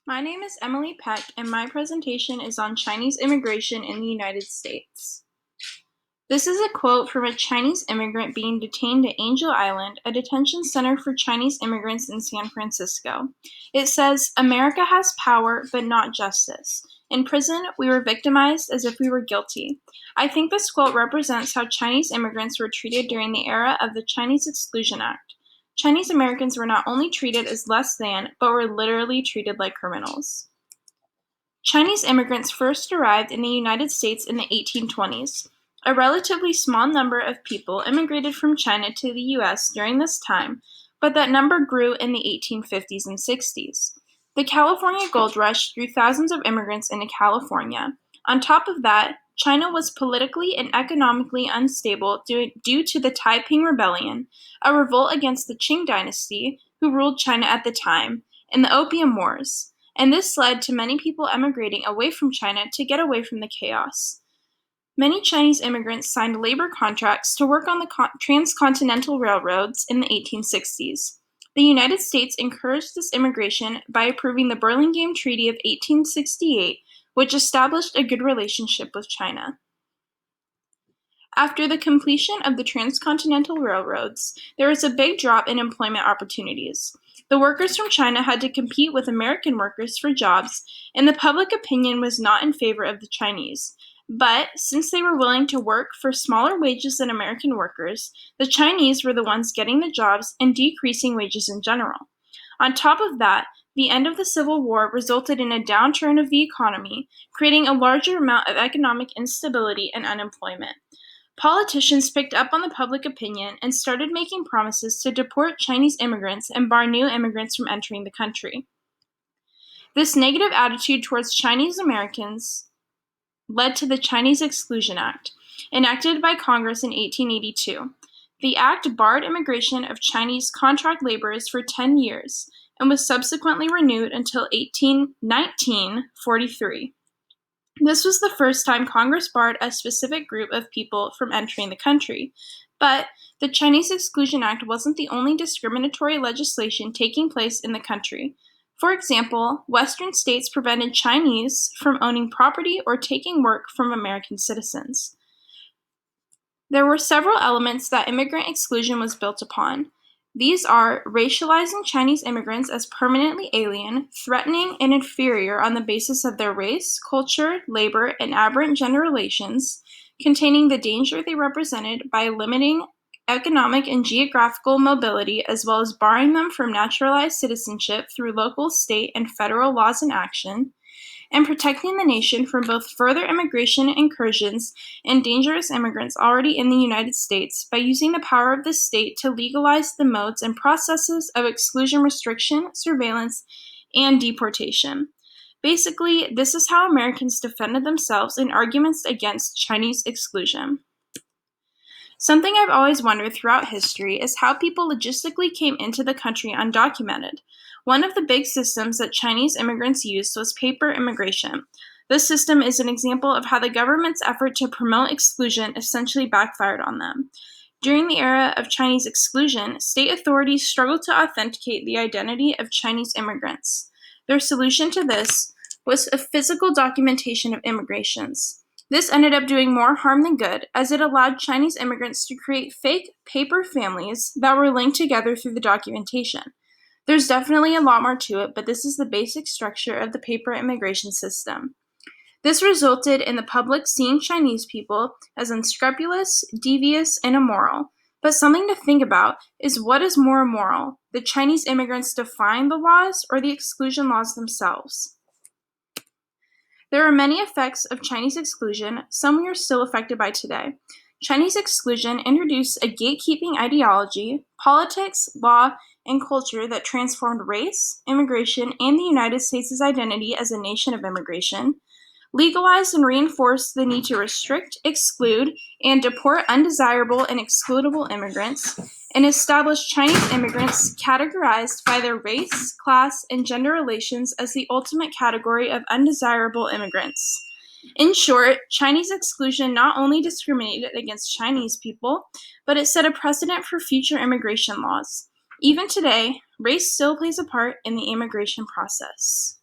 My name is Emily Peck, and my presentation is on Chinese immigration in the United States. This is a quote from a Chinese immigrant being detained at Angel Island, a detention center for Chinese immigrants in San Francisco. It says, "America has power, but not justice. In prison, we were victimized as if we were guilty." I think this quote represents how Chinese immigrants were treated during the era of the Chinese Exclusion Act. Chinese Americans were not only treated as less than, but were literally treated like criminals. Chinese immigrants first arrived in the United States in the 1820s. A relatively small number of people immigrated from China to the US during this time, but that number grew in the 1850s and 60s. The California Gold Rush drew thousands of immigrants into California. On top of that, China was politically and economically unstable due to the Taiping Rebellion, a revolt against the Qing dynasty, who ruled China at the time, and the Opium Wars, and this led to many people emigrating away from China to get away from the chaos. Many Chinese immigrants signed labor contracts to work on the transcontinental railroads in the 1860s. The United States encouraged this immigration by approving the Burlingame Treaty of 1868, which established a good relationship with China. After the completion of the transcontinental railroads, there was a big drop in employment opportunities. The workers from China had to compete with American workers for jobs, and the public opinion was not in favor of the Chinese. But since they were willing to work for smaller wages than American workers, the Chinese were the ones getting the jobs and decreasing wages in general. On top of that, the end of the Civil War resulted in a downturn of the economy, creating a larger amount of economic instability and unemployment. Politicians picked up on the public opinion and started making promises to deport Chinese immigrants and bar new immigrants from entering the country. This negative attitude towards Chinese Americans led to the Chinese Exclusion Act, enacted by Congress in 1882. The act barred immigration of Chinese contract laborers for 10 years and was subsequently renewed until 1943. This was the first time Congress barred a specific group of people from entering the country. But the Chinese Exclusion Act wasn't the only discriminatory legislation taking place in the country. For example, Western states prevented Chinese from owning property or taking work from American citizens. There were several elements that immigrant exclusion was built upon. These are racializing Chinese immigrants as permanently alien, threatening and inferior on the basis of their race, culture, labor, and aberrant gender relations, containing the danger they represented by limiting economic and geographical mobility, as well as barring them from naturalized citizenship through local, state, and federal laws and action, and protecting the nation from both further immigration incursions and dangerous immigrants already in the United States by using the power of the state to legalize the modes and processes of exclusion, restriction, surveillance, and deportation. Basically, this is how Americans defended themselves in arguments against Chinese exclusion. Something I've always wondered throughout history is how people logistically came into the country undocumented. One of the big systems that Chinese immigrants used was paper immigration. This system is an example of how the government's effort to promote exclusion essentially backfired on them. During the era of Chinese exclusion, state authorities struggled to authenticate the identity of Chinese immigrants. Their solution to this was a physical documentation of immigrations. This ended up doing more harm than good, as it allowed Chinese immigrants to create fake paper families that were linked together through the documentation. There's definitely a lot more to it, but this is the basic structure of the paper immigration system. This resulted in the public seeing Chinese people as unscrupulous, devious, and immoral. But something to think about is, what is more immoral? The Chinese immigrants defying the laws or the exclusion laws themselves? There are many effects of Chinese exclusion, some we are still affected by today. Chinese exclusion introduced a gatekeeping ideology, politics, law, and culture that transformed race, immigration, and the United States' identity as a nation of immigration, legalized and reinforced the need to restrict, exclude, and deport undesirable and excludable immigrants, and established Chinese immigrants categorized by their race, class, and gender relations as the ultimate category of undesirable immigrants. In short, Chinese exclusion not only discriminated against Chinese people, but it set a precedent for future immigration laws. Even today, race still plays a part in the immigration process.